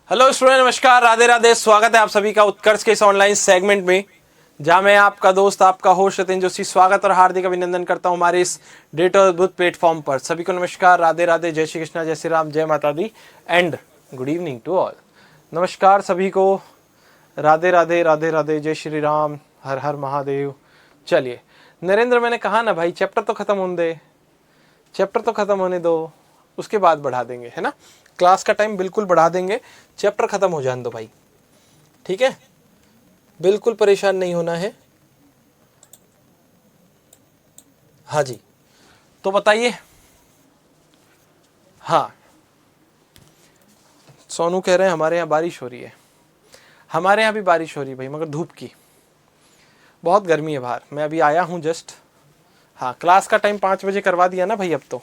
Hello student, नमस्कार, राधे राधे। स्वागत है आप सभी का उत्कर्ष के इस ऑनलाइन सेगमेंट में, जहां मैं आपका दोस्त, आपका होस्ट सत्येंद्र जोशी स्वागत और हार्दिक अभिनंदन करता हूं हमारे इस डेट और अद्भुत प्लेटफॉर्म पर। सभी को नमस्कार, राधे राधे, जय श्री कृष्णा, जय श्री राम, जय माता दी and good evening to all. नमस्कार सभी को, राधे राधे, राधे राधे, जय श्री राम, हर हर महादेव। चलिए नरेंद्र, मैंने कहा ना भाई, चैप्टर तो खत्म होने दे, चैप्टर तो खत्म होने दो, उसके बाद बढ़ा देंगे, है ना। क्लास का टाइम बिल्कुल बढ़ा देंगे, चैप्टर खत्म हो जाने दो भाई, ठीक है। बिल्कुल परेशान नहीं होना है। हाँ जी, तो बताइए। हाँ, सोनू कह रहे हैं हमारे यहाँ बारिश हो रही है। हमारे यहाँ भी बारिश हो रही है भाई, मगर धूप की, बहुत गर्मी है बाहर। मैं अभी आया हूँ जस्ट। हाँ, क्लास का टाइम 5 बजे करवा दिया ना भाई। अब तो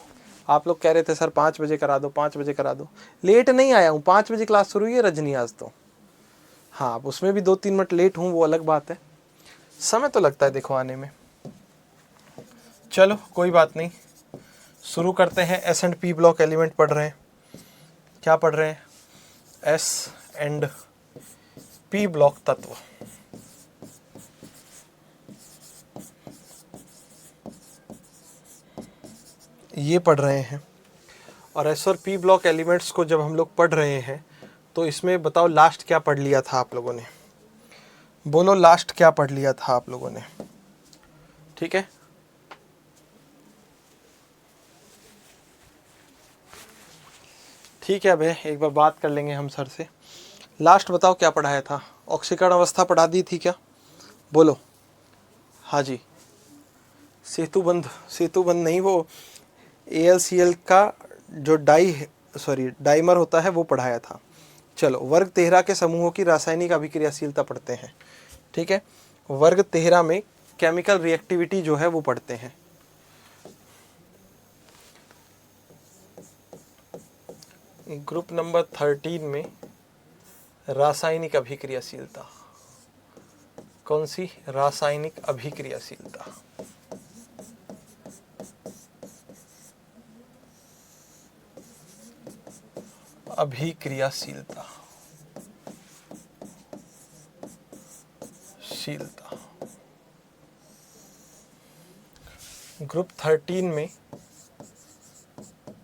आप लोग कह रहे थे सर 5 बजे करा दो, 5 बजे करा दो। लेट नहीं आया हूँ, 5 बजे क्लास शुरू हुई है रजनी आज तो। हाँ, अब उसमें भी 2-3 मिनट लेट हूँ, वो अलग बात है। समय तो लगता है देखो आने में। चलो कोई बात नहीं, शुरू करते हैं। S and P block element पढ़ रहे हैं। क्या पढ़ रहे हैं? एस एंड पी ब्लॉक तत्व। ये पढ़ रहे हैं। और एस और पी ब्लॉक एलिमेंट्स को जब हम लोग पढ़ रहे हैं तो इसमें बताओ लास्ट क्या पढ़ लिया था आप लोगों ने? बोलो लास्ट क्या पढ़ लिया था आप लोगों ने? ठीक है, ठीक है। अब एक बार बात कर लेंगे हम सर से। लास्ट बताओ क्या पढ़ाया था? ऑक्सीकरण अवस्था पढ़ा दी थी क्या? बोलो। हाँ जी, सेतुबंध, सेतुबंध नहीं, वो AlCl का जो डाइमर होता है वो पढ़ाया था। चलो, वर्ग 13 के समूहों की रासायनिक अभिक्रियाशीलता पढ़ते हैं। ठीक है, वर्ग 13 में केमिकल रिएक्टिविटी जो है वो पढ़ते हैं। ग्रुप नंबर 13 में रासायनिक अभिक्रियाशीलता। कौन सी? रासायनिक अभिक्रियाशीलता। अभिक्रियाशीलता, शीलता। ग्रुप 13 में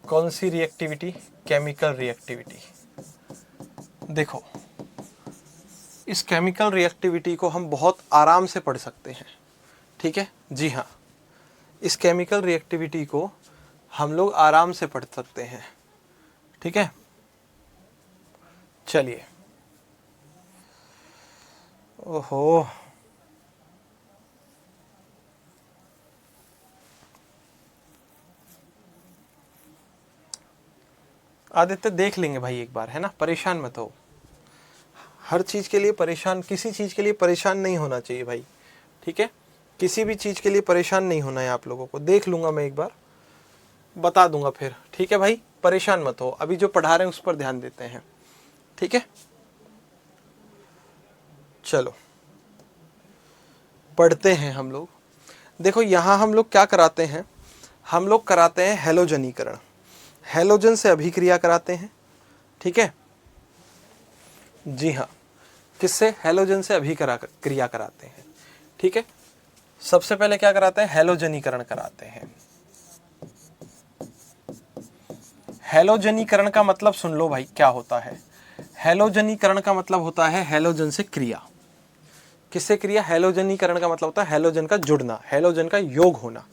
कौन सी रिएक्टिविटी? Chemical reactivity. देखो, इस केमिकल रिएक्टिविटी को हम बहुत आराम से पढ़ सकते हैं। ठीक है जी हाँ, इस केमिकल रिएक्टिविटी को हम लोग आराम से पढ़ सकते हैं। ठीक है, चलिए। ओहो, आदित्य देख लेंगे भाई एक बार, है ना, परेशान मत हो। हर चीज़ के लिए परेशान, किसी चीज़ के लिए परेशान नहीं होना चाहिए भाई। ठीक है, किसी भी चीज़ के लिए परेशान नहीं होना है आप लोगों को। देख लूँगा मैं एक बार, बता दूंगा फिर। ठीक है भाई, परेशान मत हो। अभी जो पढ़ा रहे हैं उस पर ध्यान देते हैं। ठीक है, चलो पढ़ते हैं हम लोग। देखो यहाँ हम लोग क्या कराते हैं, हम लोग कराते हैं हैलोजनीकरण। हैलोजन से अभिक्रिया कराते हैं। ठीक है जी हाँ, किससे? हैलोजन से अभिक्रिया कराते हैं। ठीक है, सबसे पहले क्या कराते हैं? हैलोजनीकरण कराते हैं। हैलोजनीकरण का मतलब सुन लो भाई क्या होता है। हैलोजनीकरण का मतलब होता है हैलोजन से क्रिया। किससे क्रिया? हैलोजनीकरण का मतलब होता है हैलोजन का जुड़ना, हैलोजन का योग होना।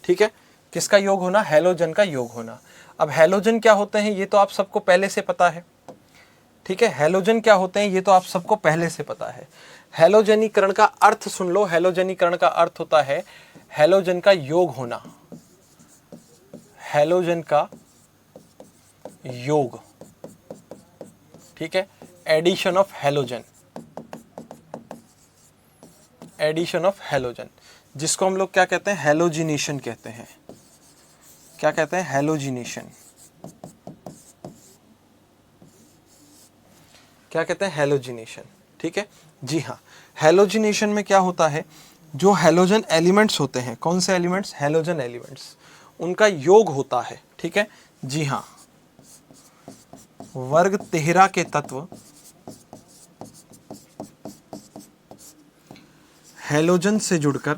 ठीक है, किसका योग होना? हैलोजन का योग होना। अब हैलोजन क्या होते हैं ये तो आप सबको पहले से पता है। ठीक है, हैलोजन क्या होते हैं ये तो आप सबको पहले से पता है। हैलोजनीकरण का अर्थ सुन लो। हैलोजनीकरण का अर्थ होता है हैलोजन का योग होना, हैलोजन का योग। ठीक है, addition of halogen, addition of halogen, जिसको हम लोग क्या कहते हैं? हैलोजिनेशन कहते हैं। क्या कहते हैं? हैलोजिनेशन। क्या कहते हैं? हैलोजिनेशन। ठीक है जी हाँ, हैलोजिनेशन में क्या होता है? जो हैलोजन एलिमेंट्स होते हैं, कौन से एलिमेंट्स? हैलोजन एलिमेंट्स, उनका योग होता है। ठीक है जी हाँ, वर्ग 13 के तत्व हैलोजन से जुड़कर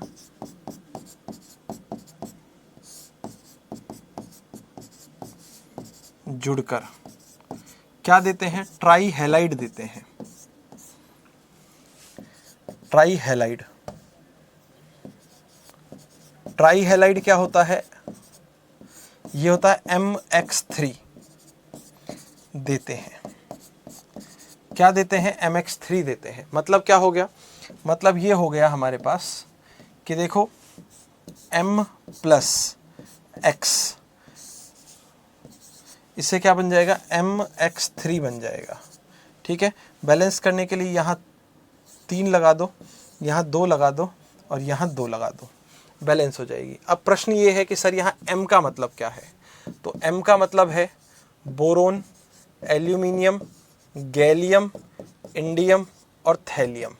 क्या देते हैं, ट्राई हैलाइड देते हैं। ट्राई हैलाइड, ट्राई हैलाइड क्या होता है, ये होता है MX3 देते हैं। क्या देते हैं, MX3 देते हैं। मतलब क्या हो गया, मतलब ये हो गया हमारे पास कि देखो M + X, इससे क्या बन जाएगा, MX3 बन जाएगा। ठीक है, बैलेंस करने के लिए यहाँ 3 लगा दो, यहाँ 2 लगा दो और यहाँ 2 लगा दो, बैलेंस हो जाएगी। अब प्रश्न ये है कि सर यहाँ M का मतलब क्या है, तो M का मतलब है बोरोन, एल्यूमिनियम, गैलियम, इंडियम और थैलियम।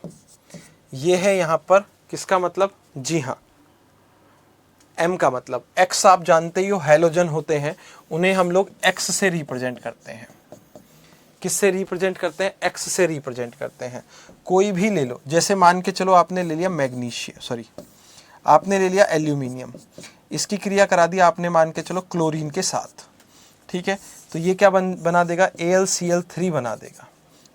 ये है यहाँ पर किसका मतलब, जी हाँ M का मतलब। X आप जानते ही हो हैलोजन होते हैं, उन्हें हम लोग X से रिप्रेजेंट करते हैं। किससे रिप्रेजेंट करते हैं, X से रिप्रेजेंट करते हैं। कोई भी ले लो, जैसे मान के चलो आपने ले लिया मैग्नीशियम, सॉरी आपने ले लिया एल्यूमिनियम, इसकी क्रिया करा दी आपने मान के चलो क्लोरीन के साथ। ठीक है, तो ये क्या बना देगा, AlCl3 बना देगा।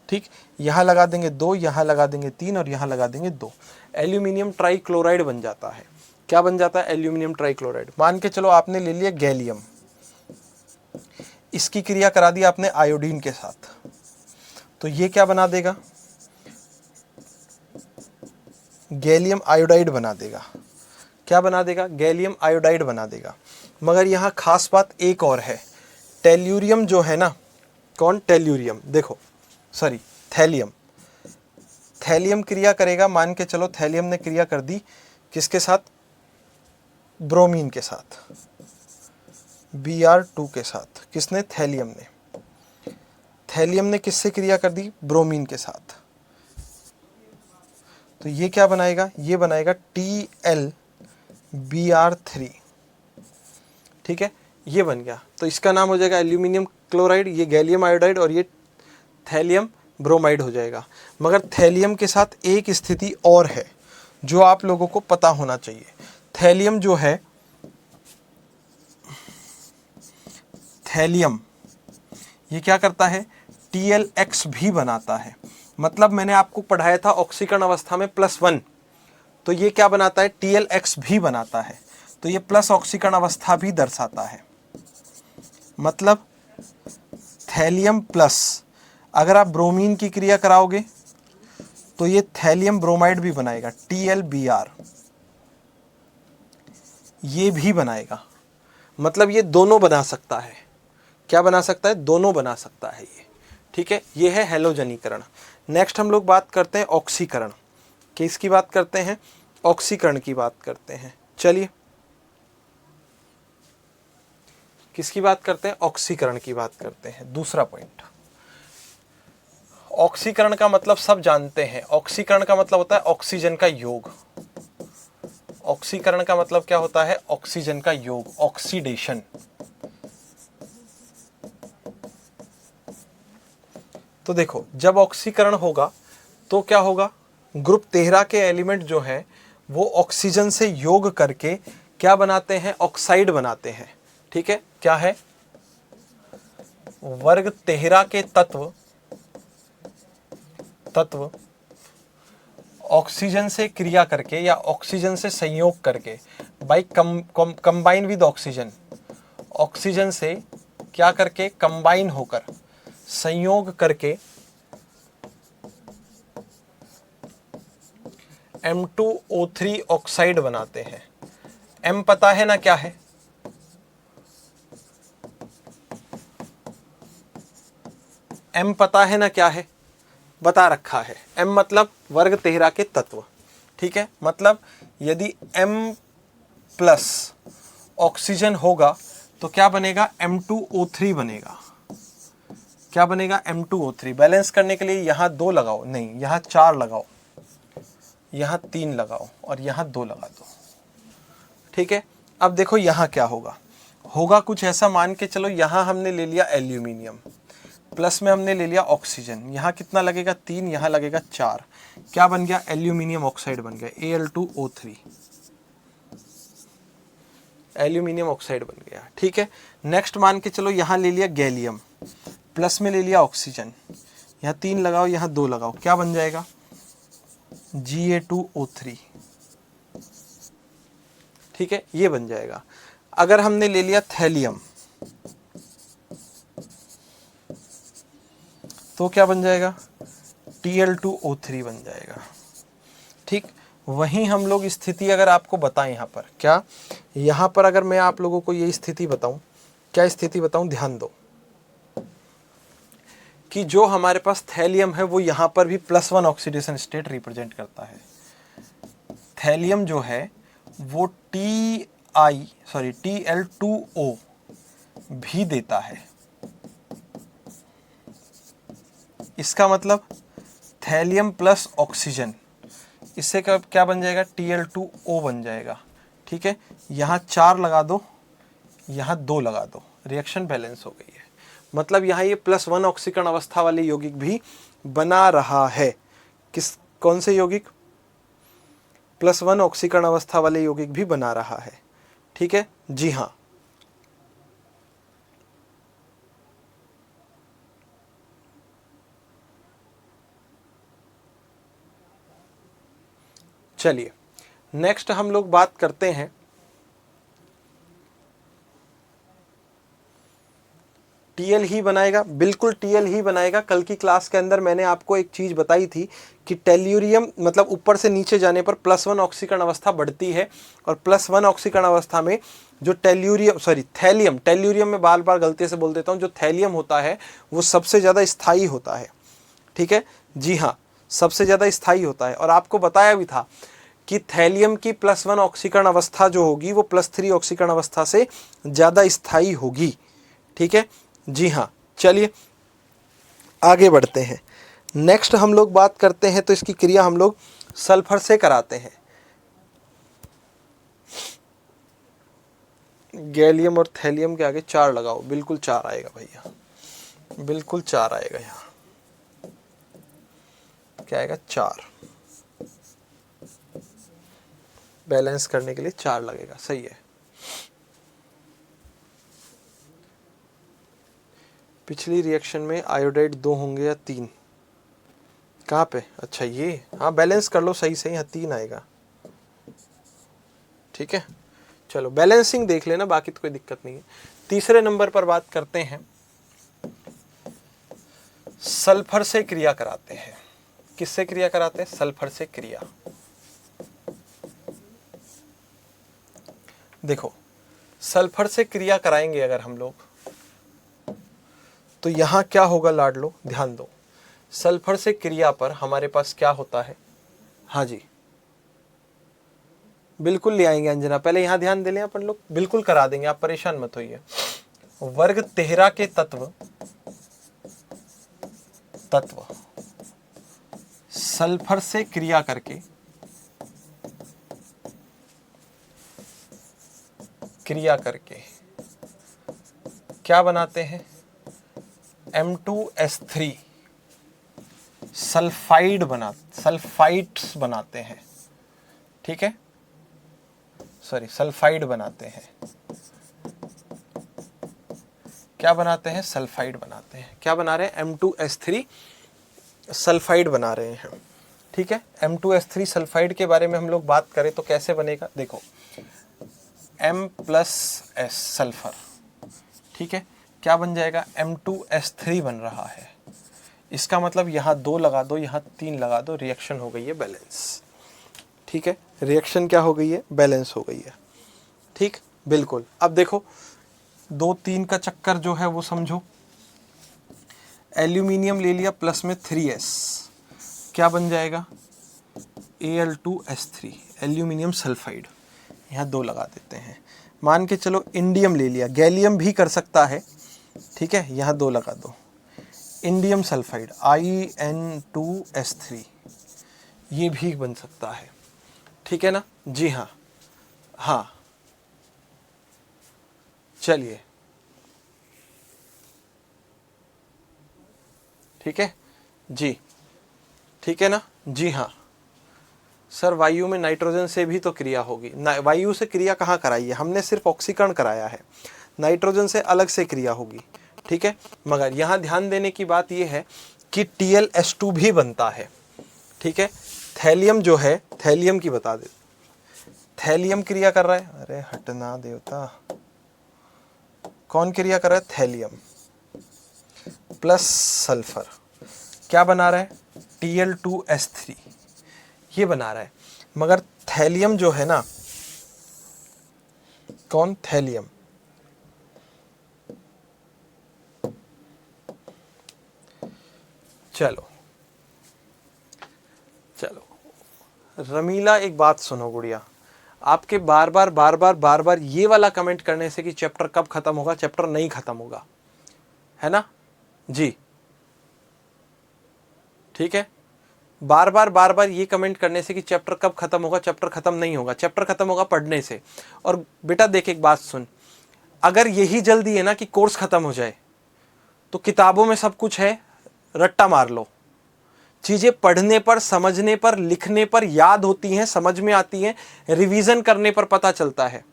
ठीक, यहाँ लगा देंगे 2, यहाँ लगा देंगे 3 और यहाँ लगा देंगे 2, एल्यूमिनियम ट्राइक्लोराइड बन जाता है। क्या बन जाता है, एल्यूमिनियम ट्राइक्लोराइड। मान के चलो आपने ले लिया गैलियम, इसकी क्रिया करा दी आपने आयोडीन के साथ, तो ये क्या बना देगा, गैलियम आयोडाइड बना देगा। क्या बना देगा, गैलियम आयोडाइड बना देगा। मगर यहाँ खास बात एक और है, टेल्यूरियम जो है ना, कौन, टेल्यूरियम, देखो सॉरी थैलियम, थैलियम क्रिया करेगा, मान के चलो थैलियम ने क्रिया कर दी किसके साथ, ब्रोमीन के साथ, Br2 के साथ। किसने, थैलियम ने। थैलियम ने किससे क्रिया कर दी, ब्रोमीन के साथ। तो ये क्या बनाएगा, ये बनाएगा TlBr3। ठीक है, ये बन गया, तो इसका नाम हो जाएगा एल्यूमिनियम क्लोराइड, ये गैलियम आयोडाइड और ये थैलियम ब्रोमाइड हो जाएगा। मगर थैलियम के साथ एक स्थिति और है जो आप लोगों को पता होना चाहिए। थैलियम जो है, थैलियम ये क्या करता है, TlX भी बनाता है। मतलब मैंने आपको पढ़ाया था ऑक्सीकरण अवस्था में +1, तो ये क्या बनाता है, TlX भी बनाता है, तो ये प्लस ऑक्सीकरण अवस्था भी दर्शाता है। मतलब थैलियम प्लस, अगर आप ब्रोमीन की क्रिया कराओगे तो ये थैलियम ब्रोमाइड भी बनाएगा, TlBr, ये भी बनाएगा। मतलब ये दोनों बना सकता है। क्या बना सकता है, दोनों बना सकता है ये। ठीक है, ये है हैलोजनीकरण। नेक्स्ट हम लोग बात करते हैं ऑक्सीकरण। किसकी बात करते हैं, ऑक्सीकरण की बात करते हैं। चलिए किसकी बात करते हैं, ऑक्सीकरण की बात करते हैं। दूसरा पॉइंट, ऑक्सीकरण का मतलब सब जानते हैं, ऑक्सीकरण का मतलब होता है ऑक्सीजन का योग। ऑक्सीकरण का मतलब क्या होता है, ऑक्सीजन का योग, ऑक्सीडेशन। तो देखो जब ऑक्सीकरण होगा तो क्या होगा, ग्रुप 13 के एलिमेंट जो हैं वो ऑक्सीजन से योग करके क्या बनाते हैं, ऑक्साइड बनाते हैं। ठीक है, क्या है, वर्ग 13 के तत्व ऑक्सीजन से क्रिया करके या ऑक्सीजन से संयोग करके, by combine with oxygen, oxygen से क्या करके, कंबाइन होकर, संयोग करके M2O3 ऑक्साइड बनाते हैं। M पता है ना क्या है, M पता है ना क्या है, बता रखा है। M मतलब वर्ग 13 के तत्व। ठीक है, मतलब यदि M प्लस ऑक्सीजन होगा तो क्या बनेगा, M2O3 बनेगा। क्या बनेगा, M2O3। बैलेंस करने के लिए यहाँ 2 लगाओ, नहीं यहाँ 4 लगाओ, यहाँ 3 लगाओ और यहाँ 2 लगा दो। ठीक है, अब देखो यहाँ क्या होगा, होगा कुछ ऐसा, मान के चलो यहाँ हमने ले लिया एल्यूमिनियम, प्लस में हमने ले लिया ऑक्सीजन, यहाँ कितना लगेगा 3, यहाँ लगेगा 4, क्या बन गया, एल्यूमिनियम ऑक्साइड बन गया, Al2O3, एल्यूमिनियम ऑक्साइड बन गया। ठीक है, नेक्स्ट मान के चलो यहां ले लिया गैलियम, प्लस में ले लिया ऑक्सीजन, यहाँ 3 लगाओ यहाँ 2 लगाओ, क्या बन जाएगा, Ga2O3। ठीक है, ये बन जाएगा। अगर हमने ले लिया थैलियम तो क्या बन जाएगा, Tl2O3 बन जाएगा। ठीक, वहीं हम लोग स्थिति अगर आपको बताएं यहाँ पर, क्या यहाँ पर अगर मैं आप लोगों को ये स्थिति बताऊं, क्या स्थिति बताऊं, ध्यान दो कि जो हमारे पास थैलियम है वो यहाँ पर भी +1 ऑक्सीडेशन स्टेट रिप्रेजेंट करता है। थैलियम जो है वो Tl2O भी देता है। इसका मतलब थैलियम प्लस ऑक्सीजन, इससे क्या बन जाएगा, Tl2O बन जाएगा। ठीक है, यहाँ 4 लगा दो, यहाँ 2 लगा दो, रिएक्शन बैलेंस हो गई है। मतलब यहाँ ये +1 ऑक्सीकरण अवस्था वाले यौगिक भी बना रहा है। कौन से यौगिक, +1 ऑक्सीकरण अवस्था वाले यौगिक भी बना रहा है। ठीक है, जी हाँ। चलिए नेक्स्ट हम लोग बात करते हैं टीएल ही बनाएगा, बिल्कुल टीएल ही बनाएगा। कल की क्लास के अंदर मैंने आपको एक चीज बताई थी कि टेल्यूरियम मतलब ऊपर से नीचे जाने पर +1 ऑक्सीकरण अवस्था बढ़ती है, और +1 ऑक्सीकरण अवस्था में जो थैलियम, टेल्यूरियम में बार बार गलती से बोल देता हूँ, जो थैलियम होता है वो सबसे ज़्यादा स्थायी होता है। ठीक है, जी हाँ, सबसे ज़्यादा स्थायी होता है। और आपको बताया भी था कि थैलियम की +1 ऑक्सीकरण अवस्था जो होगी वो +3 ऑक्सीकरण अवस्था से ज़्यादा स्थायी होगी। ठीक है, जी हाँ। चलिए आगे बढ़ते हैं। नेक्स्ट हम लोग बात करते हैं, तो इसकी क्रिया हम लोग सल्फर से कराते हैं। गैलियम और थैलियम के आगे 4 लगाओ, बिल्कुल 4 आएगा भैया, बिल्कुल 4 आएगा। यहाँ क्या आएगा, 4, बैलेंस करने के लिए 4 लगेगा, सही है। पिछली रिएक्शन में आयोडाइड 2 होंगे या 3, कहाँ पे, अच्छा ये, हाँ बैलेंस कर लो सही से, यहाँ 3 आएगा। ठीक है, चलो बैलेंसिंग देख लेना, बाकी तो कोई दिक्कत नहीं है। तीसरे नंबर पर बात करते हैं, सल्फर से क्रिया कराते हैं। किससे क्रिया कराते हैं, सल्फर से क्रिया। देखो सल्फर से क्रिया कराएंगे अगर हम लोग, तो यहां क्या होगा लाडलो, ध्यान दो। सल्फर से क्रिया पर हमारे पास क्या होता है, हाँ जी बिल्कुल ले आएंगे अंजना, पहले यहां ध्यान दे लें अपन लोग, बिल्कुल करा देंगे, आप परेशान मत होइए। वर्ग 13 के तत्व सल्फर से क्रिया करके क्या बनाते हैं, M2S3 सल्फाइड्स बनाते हैं। ठीक है, सल्फाइड बनाते हैं। क्या बनाते हैं, सल्फाइड बनाते हैं। क्या बना रहे हैं, M2S3 सल्फाइड बना रहे हैं। ठीक है, M2S3 सल्फाइड के बारे में हम लोग बात करें तो कैसे बनेगा, देखो M+S सल्फर, ठीक है, क्या बन जाएगा, M2S3 बन रहा है। इसका मतलब यहाँ 2 लगा दो, यहाँ 3 लगा दो, रिएक्शन हो गई है बैलेंस। ठीक है, रिएक्शन क्या हो गई है, बैलेंस हो गई है। ठीक, बिल्कुल। अब देखो 2-3 का चक्कर जो है वो समझो, एल्यूमिनियम ले लिया प्लस में 3s, क्या बन जाएगा, Al2S3 एल्यूमिनियम सल्फाइड, यहाँ 2 लगा देते हैं। मान के चलो इंडियम ले लिया, गैलियम भी कर सकता है, ठीक है, यहाँ 2 लगा दो, इंडियम सल्फाइड In2S3, ये भी बन सकता है। ठीक है ना, जी हाँ, हाँ चलिए, ठीक है जी, ठीक है ना, जी हाँ सर, वायु में नाइट्रोजन से भी तो क्रिया होगी। वायु से क्रिया कहाँ कराई है हमने? सिर्फ ऑक्सीकरण कराया है, नाइट्रोजन से अलग से क्रिया होगी। ठीक है, मगर यहाँ ध्यान देने की बात यह है कि TlS2 भी बनता है। ठीक है, थैलियम जो है, थैलियम की बता दे, थैलियम क्रिया कर रहा है, अरे हटना देवता, कौन क्रिया कर रहा है? थैलियम प्लस सल्फर क्या बना रहा है? Tl2S3 ये बना रहा है। मगर थैलियम जो है ना, कौन? थैलियम, चलो चलो रमीला एक बात सुनो गुड़िया, आपके बार बार ये वाला कमेंट करने से कि चैप्टर कब खत्म होगा, चैप्टर नहीं खत्म होगा, है ना जी? ठीक है, बार बार ये कमेंट करने से कि चैप्टर कब खत्म होगा, चैप्टर खत्म नहीं होगा, चैप्टर खत्म होगा पढ़ने से। और बेटा देख एक बात सुन, अगर यही जल्दी है ना कि कोर्स खत्म हो जाए, तो किताबों में सब कुछ है, रट्टा मार लो। चीजें पढ़ने पर, समझने पर, लिखने पर याद होती हैं, समझ में आती हैं, रिवीजन करने पर पता चलता है।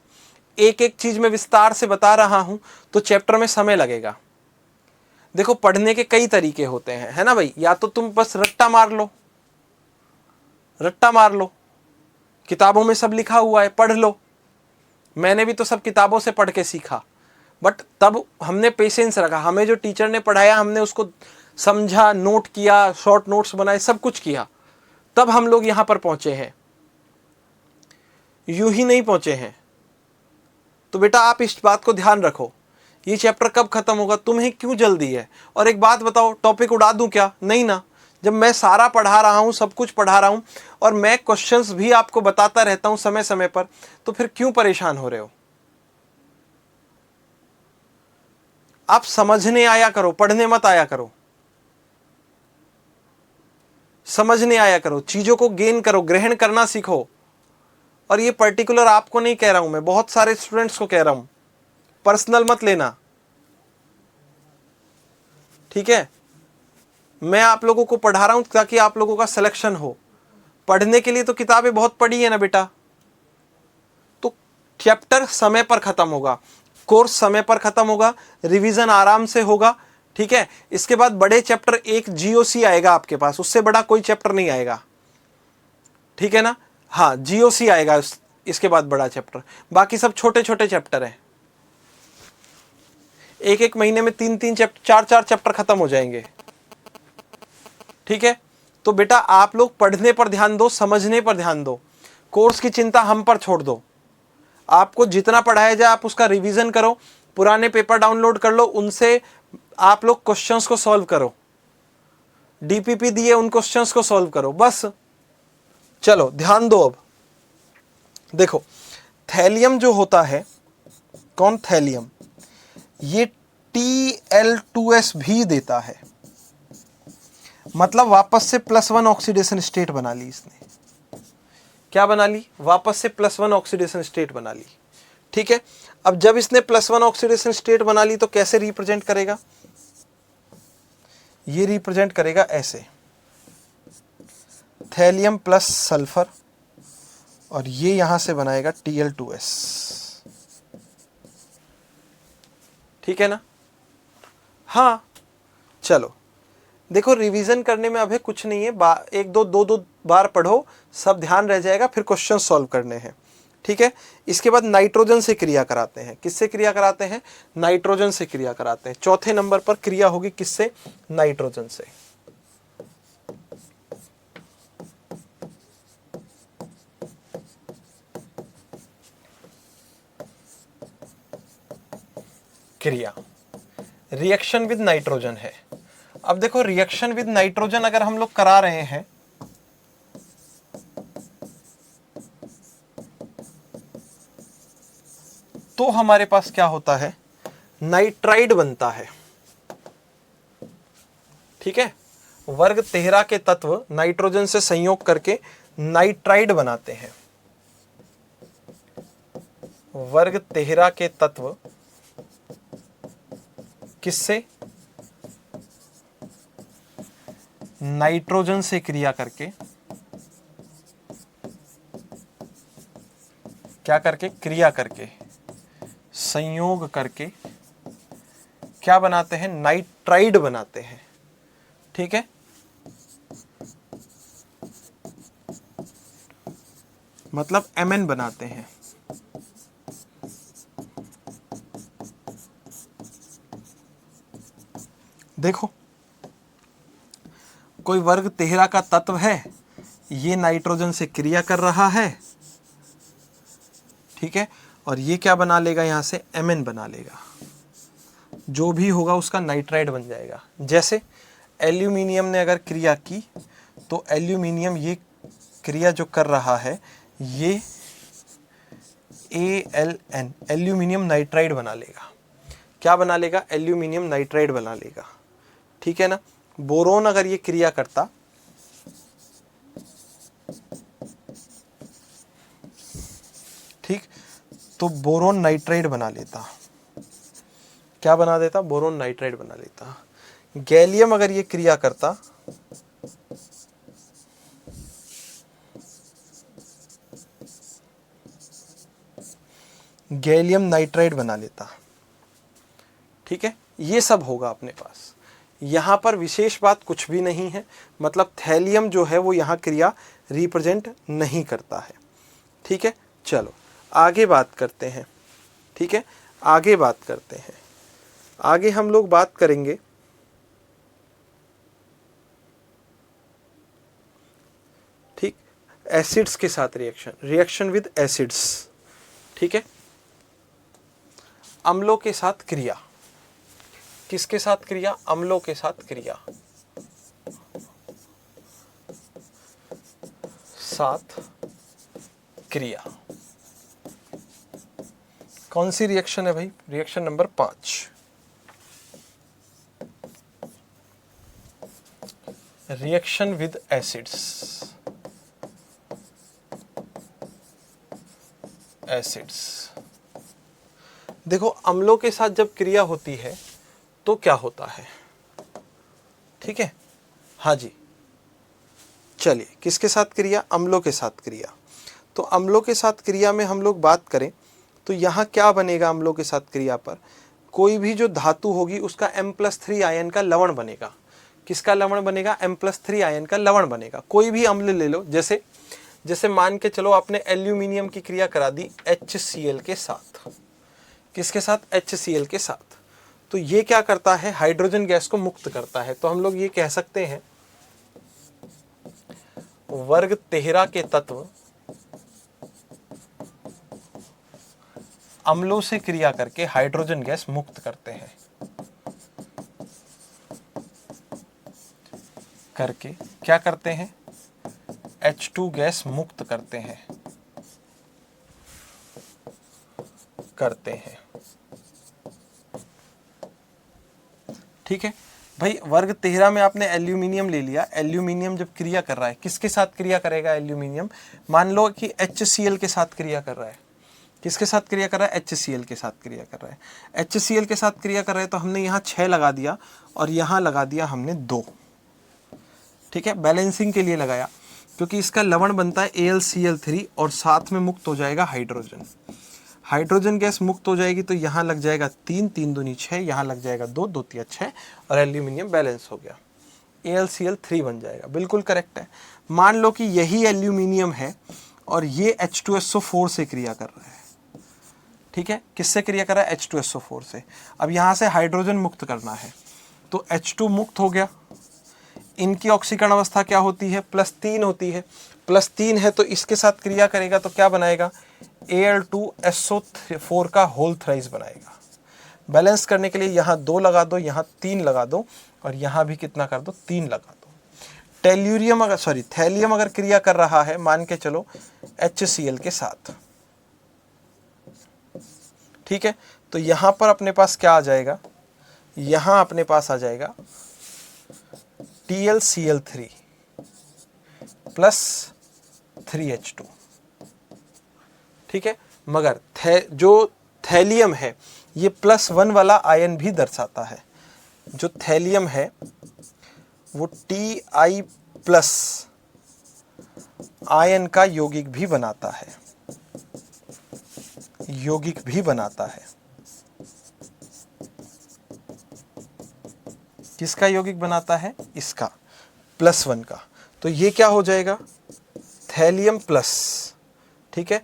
एक एक चीज में विस्तार से बता रहा हूं तो चैप्टर में समय लगेगा। देखो पढ़ने के कई तरीके होते हैं, है ना भाई? या तो तुम बस रट्टा मार लो, रट्टा मार लो, किताबों में सब लिखा हुआ है, पढ़ लो। मैंने भी तो सब किताबों से पढ़ के सीखा, बट तब हमने पेशेंस रखा, हमें जो टीचर ने पढ़ाया हमने उसको समझा, नोट किया, शॉर्ट नोट्स बनाए, सब कुछ किया, तब हम लोग यहां पर पहुंचे हैं, यूं ही नहीं पहुंचे हैं। तो बेटा आप इस बात को ध्यान रखो, ये चैप्टर कब खत्म होगा, तुम्हें क्यों जल्दी है? और एक बात बताओ, टॉपिक उड़ा दूं क्या? नहीं ना, जब मैं सारा पढ़ा रहा हूं, सब कुछ पढ़ा रहा हूं, और मैं क्वेश्चंस भी आपको बताता रहता हूं समय समय पर, तो फिर क्यों परेशान हो रहे हो? आप समझने आया करो, पढ़ने मत आया करो, समझने आया करो, चीजों को गेन करो, ग्रहण करना सीखो। और ये पर्टिकुलर आपको नहीं कह रहा हूं, मैं बहुत सारे स्टूडेंट्स को कह रहा हूं, पर्सनल मत लेना। ठीक है, मैं आप लोगों को पढ़ा रहा हूं ताकि आप लोगों का सिलेक्शन हो। पढ़ने के लिए तो किताबें बहुत पढ़ी है ना बेटा, तो चैप्टर समय पर खत्म होगा, कोर्स समय पर खत्म होगा, रिवीजन आराम से होगा। ठीक है, इसके बाद बड़े चैप्टर एक GOC आएगा आपके पास, उससे बड़ा कोई चैप्टर नहीं आएगा। ठीक है ना? हाँ, GOC आएगा इसके बाद बड़ा चैप्टर, बाकी सब छोटे छोटे चैप्टर हैं। एक एक महीने में 3-3 चैप्टर, 4-4 चैप्टर खत्म हो जाएंगे। ठीक है, तो बेटा आप लोग पढ़ने पर ध्यान दो, समझने पर ध्यान दो, कोर्स की चिंता हम पर छोड़ दो। आपको जितना पढ़ाया जाए आप उसका रिवीजन करो, पुराने पेपर डाउनलोड कर लो, उनसे आप लोग क्वेश्चंस को सॉल्व करो, DPP दिए उन क्वेश्चंस को सॉल्व करो, बस। चलो ध्यान दो। अब देखो थैलियम जो होता है, कौन? थैलियम, ये Tl2S भी देता है, मतलब वापस से +1 ऑक्सीडेशन स्टेट बना ली इसने। क्या बना ली? वापस से +1 ऑक्सीडेशन स्टेट बना ली। ठीक है, अब जब इसने +1 ऑक्सीडेशन स्टेट बना ली तो कैसे रिप्रेजेंट करेगा? ये रिप्रेजेंट करेगा ऐसे, थैलियम प्लस सल्फर, और ये यहां से बनाएगा Tl2S। ठीक है ना? हाँ, चलो देखो रिवीजन करने में अभी कुछ नहीं है, एक दो बार पढ़ो, सब ध्यान रह जाएगा, फिर क्वेश्चन सॉल्व करने हैं। ठीक है, इसके बाद नाइट्रोजन से क्रिया कराते हैं। किससे क्रिया कराते हैं? नाइट्रोजन से क्रिया कराते हैं। चौथे नंबर पर क्रिया होगी किससे? नाइट्रोजन से। क्रिया रिएक्शन विद नाइट्रोजन है। अब देखो रिएक्शन विद नाइट्रोजन अगर हम लोग करा रहे हैं, तो हमारे पास क्या होता है? नाइट्राइड बनता है। ठीक है, वर्ग 13 के तत्व नाइट्रोजन से संयोग करके नाइट्राइड बनाते हैं। वर्ग 13 के तत्व किससे? नाइट्रोजन से क्रिया करके क्या करके, क्रिया करके, संयोग करके क्या बनाते हैं, नाइट्राइड बनाते हैं। ठीक है, मतलब Mn बनाते हैं। देखो कोई वर्ग 13 का तत्व है, ये नाइट्रोजन से क्रिया कर रहा है, ठीक है, और ये क्या बना लेगा, यहां से Mn बना लेगा, जो भी होगा उसका नाइट्राइड बन जाएगा। जैसे एल्यूमिनियम ने अगर क्रिया की तो एल्यूमिनियम ये क्रिया जो कर रहा है ये Aln एल्यूमिनियम नाइट्राइड बना लेगा। क्या बना लेगा, एल्यूमिनियम नाइट्राइड बना लेगा। ठीक है ना। बोरोन अगर ये क्रिया करता, ठीक, तो बोरोन नाइट्राइड बना लेता। क्या बना देता, बोरोन नाइट्राइड बना लेता। गैलियम अगर ये क्रिया करता, गैलियम नाइट्राइड बना लेता। ठीक है, ये सब होगा अपने पास। यहाँ पर विशेष बात कुछ भी नहीं है, मतलब थैलियम जो है वो यहाँ क्रिया रिप्रेजेंट नहीं करता है। ठीक है, चलो आगे बात करते हैं। ठीक है, आगे बात करते हैं। आगे हम लोग बात करेंगे ठीक, एसिड्स के साथ रिएक्शन विद एसिड्स। ठीक है, अम्लों के साथ क्रिया। किसके साथ क्रिया, अम्लों के साथ क्रिया, साथ क्रिया। कौन सी रिएक्शन है भाई, reaction number 5, reaction with acids. देखो अम्लों के साथ जब क्रिया होती है तो क्या होता है। ठीक है, हाँ जी, चलिए किसके साथ क्रिया, अम्लों के साथ क्रिया। तो अम्लों के साथ क्रिया में हम लोग बात करें तो यहाँ क्या बनेगा, अम्लों के साथ क्रिया पर कोई भी जो धातु होगी उसका M+3 आयन का लवण बनेगा। किसका लवण बनेगा, M+3 आयन का लवण बनेगा। कोई भी अम्ल ले लो, जैसे मान के चलो आपने एल्यूमिनियम की क्रिया करा दी HCl के साथ। किसके साथ, HCl के साथ। तो ये क्या करता है, हाइड्रोजन गैस को मुक्त करता है। तो हम लोग ये कह सकते हैं वर्ग 13 के तत्व अम्लों से क्रिया करके हाइड्रोजन गैस मुक्त करते हैं। करके क्या करते हैं, H2 गैस मुक्त करते हैं। ठीक है भाई, वर्ग 13 में आपने एल्यूमिनियम ले लिया। एल्यूमिनियम जब क्रिया कर रहा है, किसके साथ क्रिया करेगा एल्यूमिनियम, मान लो कि HCl के साथ क्रिया कर रहा है। किसके साथ क्रिया कर रहा है, HCl के साथ क्रिया कर रहा है। HCl के साथ क्रिया कर रहा है तो हमने यहाँ 6 लगा दिया और यहाँ लगा दिया हमने 2। ठीक है, बैलेंसिंग के लिए लगाया, क्योंकि इसका लवण बनता है AlCl3 और साथ में मुक्त हो जाएगा हाइड्रोजन। हाइड्रोजन गैस मुक्त हो जाएगी तो यहाँ लग जाएगा 3, 3 दूनी 6, यहाँ लग जाएगा 2, 2 तिया 6 और एल्यूमिनियम बैलेंस हो गया, AlCl3 बन जाएगा। बिल्कुल करेक्ट है। मान लो कि यही एल्यूमिनियम है और ये H2SO4 से क्रिया कर रहा है। ठीक है, किससे क्रिया कर रहा है, H2SO4 से। अब यहाँ से हाइड्रोजन मुक्त करना है तो H2 मुक्त हो गया। इनकी ऑक्सीकरण अवस्था क्या होती है, +3 होती है। +3 है तो इसके साथ क्रिया करेगा तो क्या बनाएगा, Al2SO4 का होल थ्राइस बनाएगा। बैलेंस करने के लिए यहाँ 2 लगा दो, यहाँ 3 लगा दो और यहाँ भी कितना कर दो, 3 लगा दो। थैलियम अगर क्रिया कर रहा है, मान के चलो HCl के साथ। ठीक है, तो यहाँ पर अपने पास क्या आ जाएगा, यहाँ अपने पास आ जाएगा TlCl3 प्लस 3H2। ठीक है, मगर जो थैलियम है ये +1 वाला आयन भी दर्शाता है। जो थैलियम है वो Ti प्लस आयन का यौगिक भी बनाता है। यौगिक भी बनाता है। किसका यौगिक बनाता है? इसका, +1 का। तो ये क्या हो जाएगा? थैलियम प्लस, ठीक है।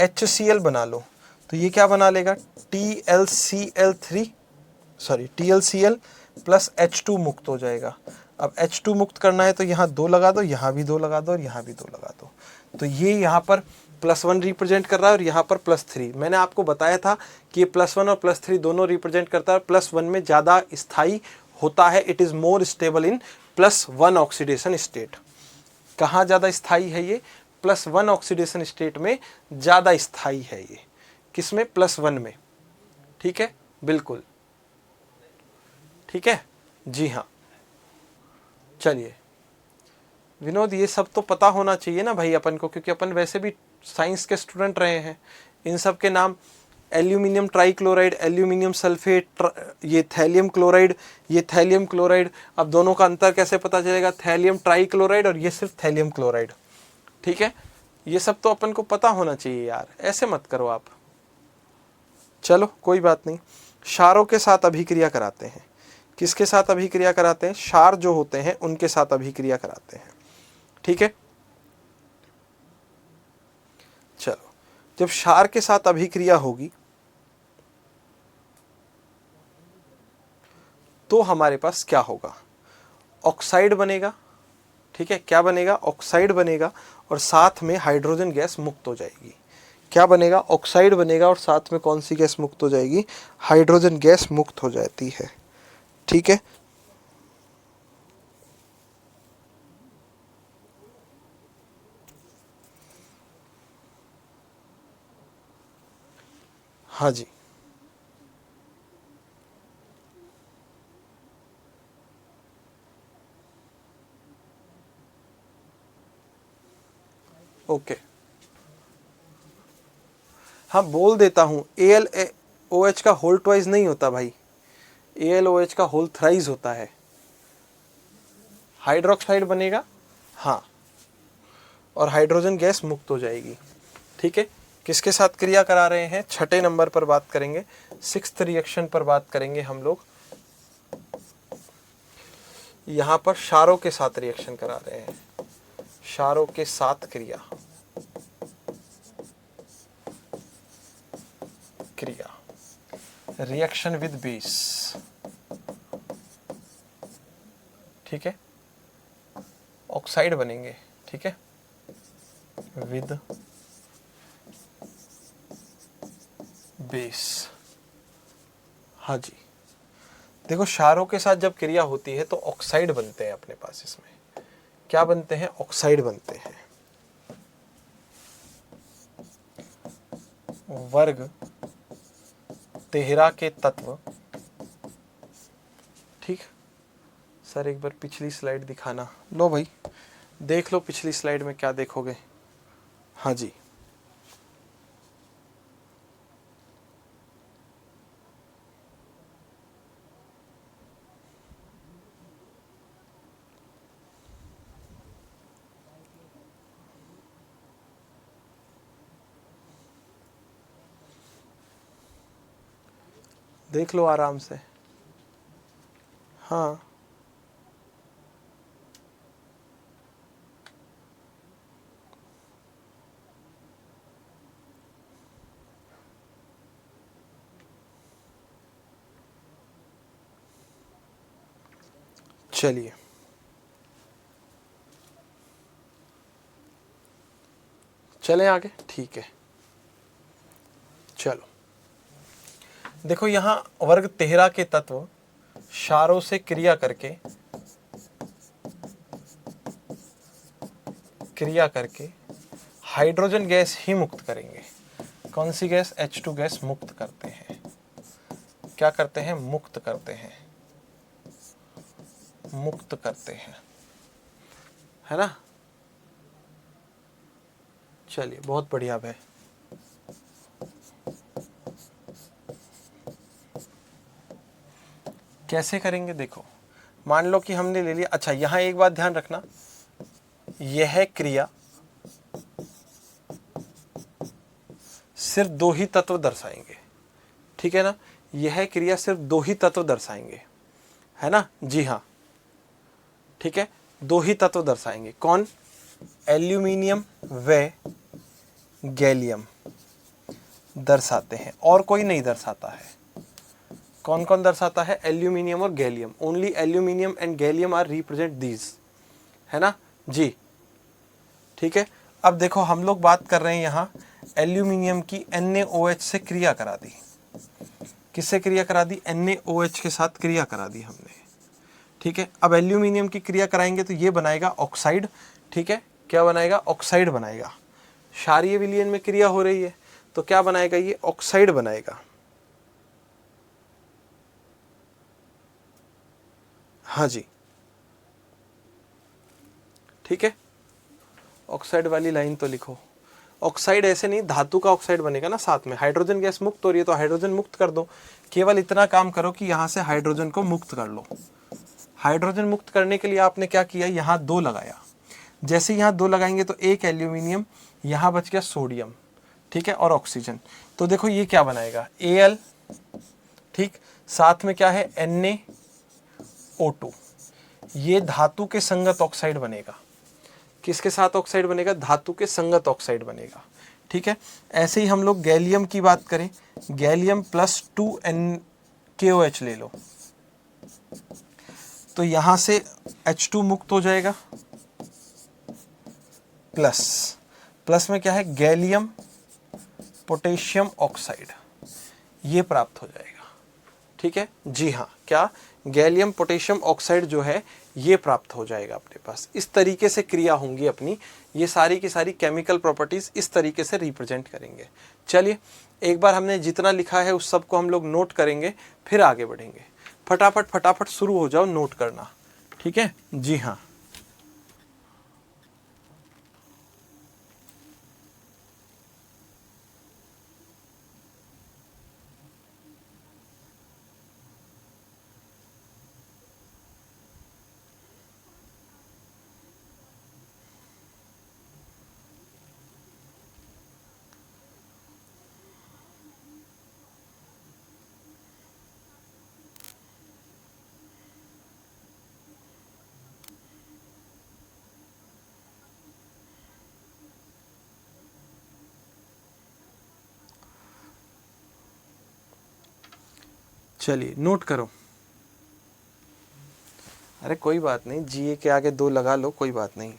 HCl बना लो तो ये क्या बना लेगा? TlCl प्लस H2 मुक्त हो जाएगा। अब H2 मुक्त करना है तो यहाँ 2 लगा दो, यहाँ भी 2 लगा दो और यहाँ भी 2 लगा दो। तो ये यहाँ पर +1 रिप्रेजेंट कर रहा है और यहाँ पर +3। मैंने आपको बताया था कि ये +1 और +3 दोनों रिप्रेजेंट करता है। +1 में ज़्यादा स्थायी होता है, it is more stable in +1 oxidation state. कहाँ ज़्यादा स्थायी है ये? +1 ऑक्सीडेशन स्टेट में ज़्यादा स्थायी है ये। किसमें? +1 में, ठीक है, बिल्कुल ठीक है जी हाँ। चलिए विनोद, ये सब तो पता होना चाहिए ना भाई अपन को, क्योंकि अपन वैसे भी साइंस के स्टूडेंट रहे हैं। इन सब के नाम एल्यूमिनियम ट्राइक्लोराइड, एल्यूमिनियम सल्फेट, ये थैलियम क्लोराइड, ये थैलियम क्लोराइड। अब दोनों का अंतर कैसे पता चलेगा? थैलियम ट्राइक्लोराइड और ये सिर्फ थैलियम क्लोराइड, ठीक है। ये सब तो अपन को पता होना चाहिए यार, ऐसे मत करो आप। चलो कोई बात नहीं। क्षारों के साथ अभिक्रिया कराते हैं। किसके साथ अभिक्रिया कराते हैं? क्षार जो होते हैं उनके साथ अभिक्रिया कराते हैं, ठीक है। चलो, जब क्षार के साथ अभिक्रिया होगी तो हमारे पास क्या होगा? ऑक्साइड बनेगा, ठीक है। क्या बनेगा? ऑक्साइड बनेगा और साथ में हाइड्रोजन गैस मुक्त हो जाएगी। क्या बनेगा? ऑक्साइड बनेगा और साथ में कौन सी गैस मुक्त हो जाएगी? हाइड्रोजन गैस मुक्त हो जाती है, ठीक है। हाँ जी, ओके। हाँ बोल देता हूँ, AlOH का होल ट्वाइस नहीं होता भाई, AlOH का होल थ्राइस होता है। हाइड्रोक्साइड बनेगा, हाँ, और हाइड्रोजन गैस मुक्त हो जाएगी, ठीक है। किसके साथ क्रिया करा रहे हैं? छठे नंबर पर बात करेंगे, 6th रिएक्शन पर बात करेंगे हम लोग। यहाँ पर क्षारों के साथ रिएक्शन करा रहे हैं, क्षारों के साथ क्रिया रिएक्शन विद बेस, ठीक है। ऑक्साइड बनेंगे, ठीक है, विद बेस। हाँ जी, देखो क्षारों के साथ जब क्रिया होती है तो ऑक्साइड बनते हैं अपने पास। इसमें क्या बनते हैं? ऑक्साइड बनते हैं। वर्ग 13 के तत्व, ठीक। सर एक बार पिछली स्लाइड दिखाना। लो भाई देख लो पिछली स्लाइड में क्या देखोगे। हाँ जी, देख लो आराम से। हाँ चलिए, चलें आगे, ठीक है। चलो देखो, यहाँ वर्ग 13 के तत्व क्षारों से क्रिया करके हाइड्रोजन गैस ही मुक्त करेंगे। कौन सी गैस? H2 गैस मुक्त करते हैं। क्या करते हैं? मुक्त करते हैं, मुक्त करते हैं, है ना। चलिए बहुत बढ़िया भाई। कैसे करेंगे? देखो मान लो कि हमने ले लिया। अच्छा यहाँ एक बात ध्यान रखना, यह क्रिया सिर्फ दो ही तत्व दर्शाएंगे, ठीक है ना। यह क्रिया सिर्फ दो ही तत्व दर्शाएंगे, है ना। जी हाँ, ठीक है, दो ही तत्व दर्शाएंगे। कौन? एल्यूमिनियम व गैलियम दर्शाते हैं, और कोई नहीं दर्शाता है। कौन कौन दर्शाता है? एल्यूमिनियम और gallium. Only aluminium and gallium are represent these, है ना जी, ठीक है। अब देखो हम लोग बात कर रहे हैं यहाँ एल्यूमिनियम की NaOH से क्रिया करा दी। किससे क्रिया करा दी? NaOH के साथ क्रिया करा दी हमने, ठीक है। अब एल्यूमिनियम की क्रिया कराएंगे तो ये बनाएगा ऑक्साइड, ठीक है। क्या बनाएगा? ऑक्साइड बनाएगा। क्षारीय विलयन में क्रिया हो रही है तो क्या बनाएगा? ये ऑक्साइड बनाएगा। हाँ जी, ठीक है। ऑक्साइड वाली लाइन तो लिखो। ऑक्साइड ऐसे नहीं, धातु का ऑक्साइड बनेगा ना साथ में। हाइड्रोजन गैस मुक्त हो रही है तो हाइड्रोजन मुक्त कर दो। केवल इतना काम करो कि यहां से हाइड्रोजन को मुक्त कर लो। हाइड्रोजन मुक्त करने के लिए आपने क्या किया? यहाँ 2 लगाया। जैसे यहाँ 2 लगाएंगे तो एक एल्यूमिनियम, यहाँ बच गया सोडियम, ठीक है, और ऑक्सीजन। तो देखो ये क्या बनाएगा? Al, ठीक। साथ में क्या है? NaO2। ये धातु के संगत ऑक्साइड बनेगा। किसके साथ ऑक्साइड बनेगा? धातु के संगत ऑक्साइड बनेगा, ठीक है। ऐसे ही हम लोग गैलियम की बात करें, गैलियम प्लस 2NaOH ले लो तो यहां से H2 मुक्त हो जाएगा, प्लस प्लस में क्या है? गैलियम पोटेशियम ऑक्साइड, ये प्राप्त हो जाएगा, ठीक है। जी हाँ, क्या? गैलियम पोटेशियम ऑक्साइड जो है ये प्राप्त हो जाएगा अपने पास। इस तरीके से क्रिया होंगी अपनी। ये सारी की सारी केमिकल प्रॉपर्टीज इस तरीके से रिप्रेजेंट करेंगे। चलिए एक बार हमने जितना लिखा है उस सब को हम लोग नोट करेंगे, फिर आगे बढ़ेंगे। फटाफट फटाफट शुरू हो जाओ नोट करना, ठीक है। जी हाँ, चलिए नोट करो। अरे कोई बात नहीं, जीए के आगे 2 लगा लो, कोई बात नहीं।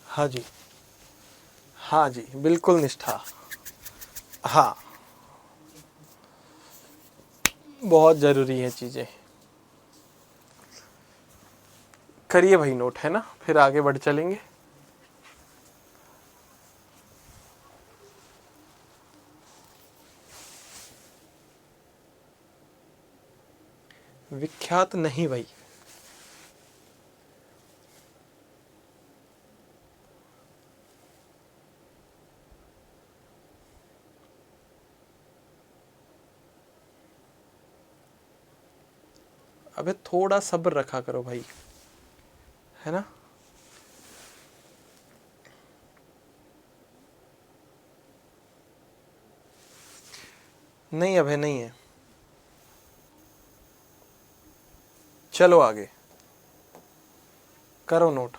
हाँ जी, हाँ जी, बिल्कुल निष्ठा। हाँ, बहुत ज़रूरी है चीज़ें। करिए भाई नोट, है ना, फिर आगे बढ़ चलेंगे। विख्यात नहीं भाई, अबे थोड़ा सब्र रखा करो भाई, है ना। नहीं अबे नहीं है, चलो आगे करो नोट।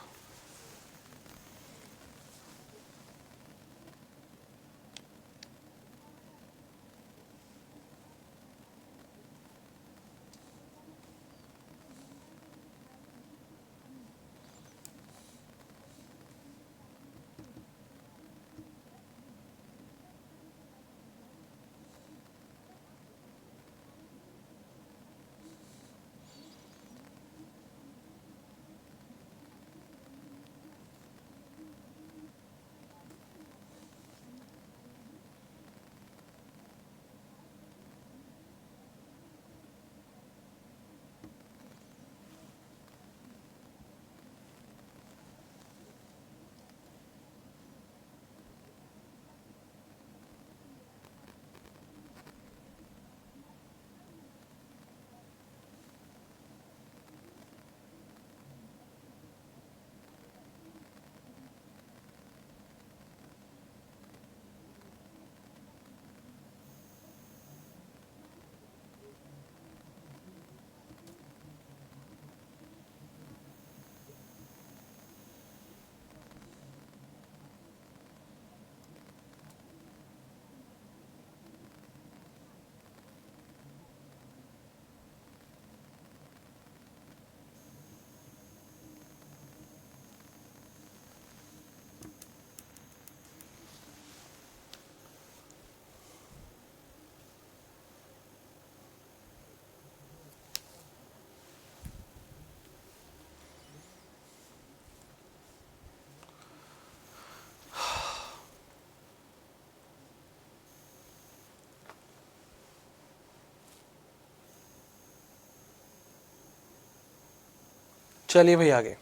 चलिए भाई आगे।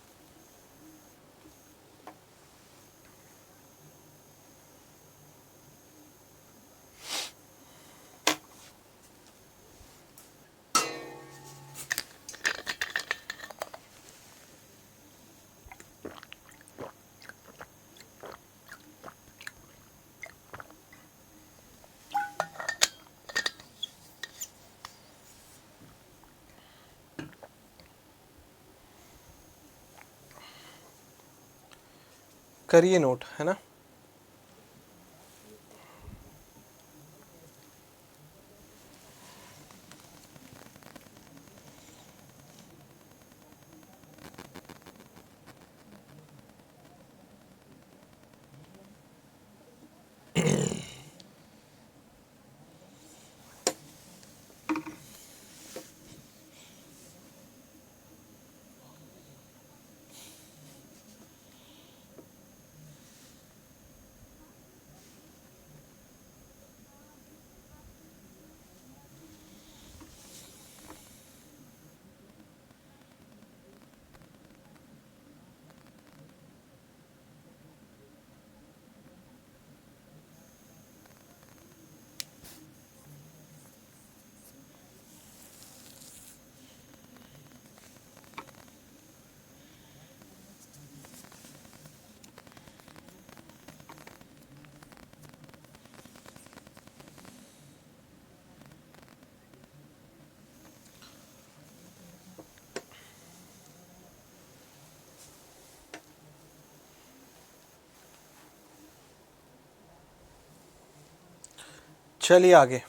करिए नोट, है ना। चलिए आगे।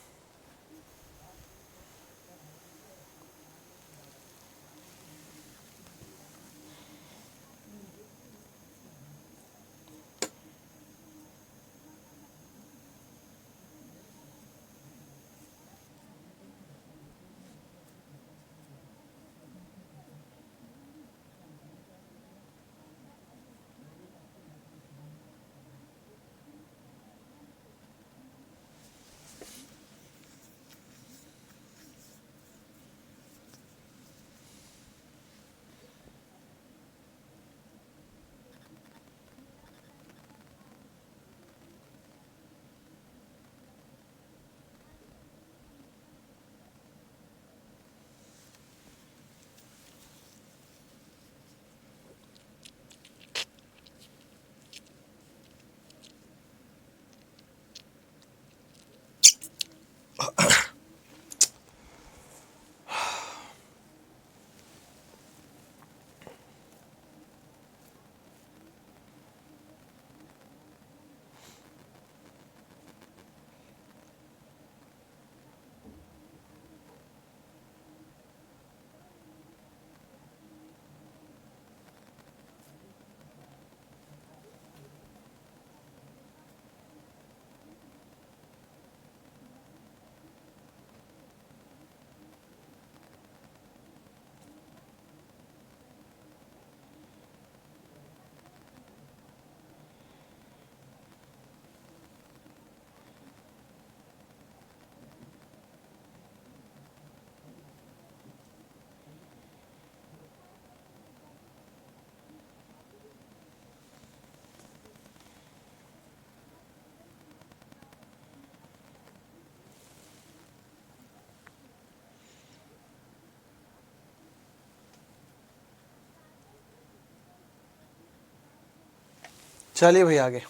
चलिए भाई आगे।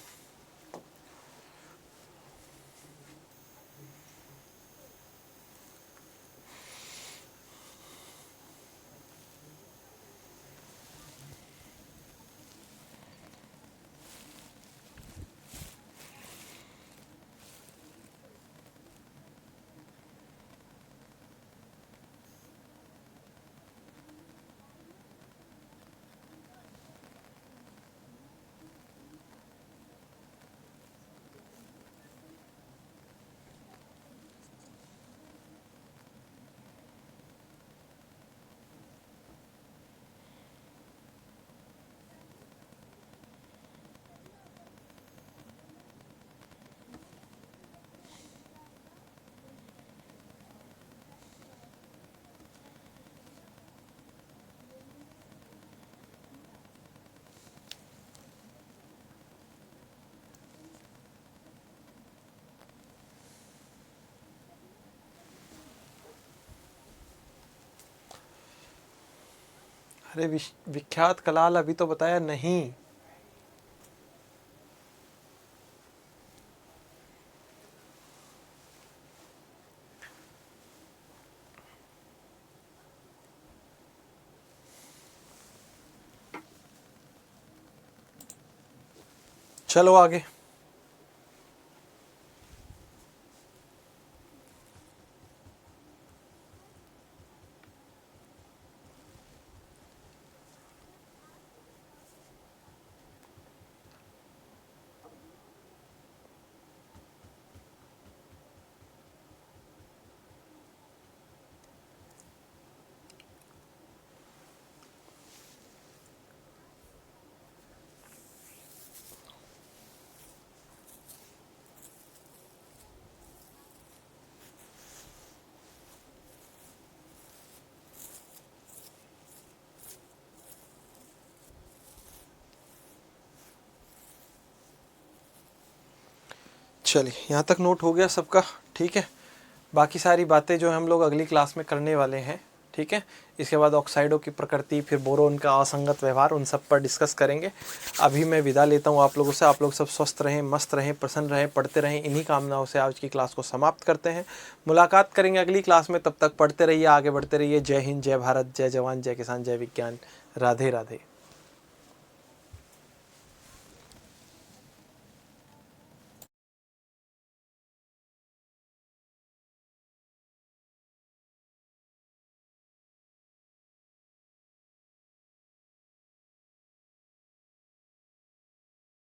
अरे विख्यात कलाल अभी तो बताया नहीं। चलो आगे। चलिए यहाँ तक नोट हो गया सबका, ठीक है। बाकी सारी बातें जो हम लोग अगली क्लास में करने वाले हैं, ठीक है। इसके बाद ऑक्साइडों की प्रकृति, फिर बोरोन का असंगत व्यवहार, उन सब पर डिस्कस करेंगे। अभी मैं विदा लेता हूँ आप लोगों से। आप लोग सब स्वस्थ रहें, मस्त रहें, प्रसन्न रहें, पढ़ते रहें। इन्हीं कामनाओं से आज की क्लास को समाप्त करते हैं। मुलाकात करेंगे अगली क्लास में। तब तक पढ़ते रहिए, आगे बढ़ते रहिए। जय हिंद, जय भारत, जय जवान, जय किसान, जय विज्ञान। राधे राधे।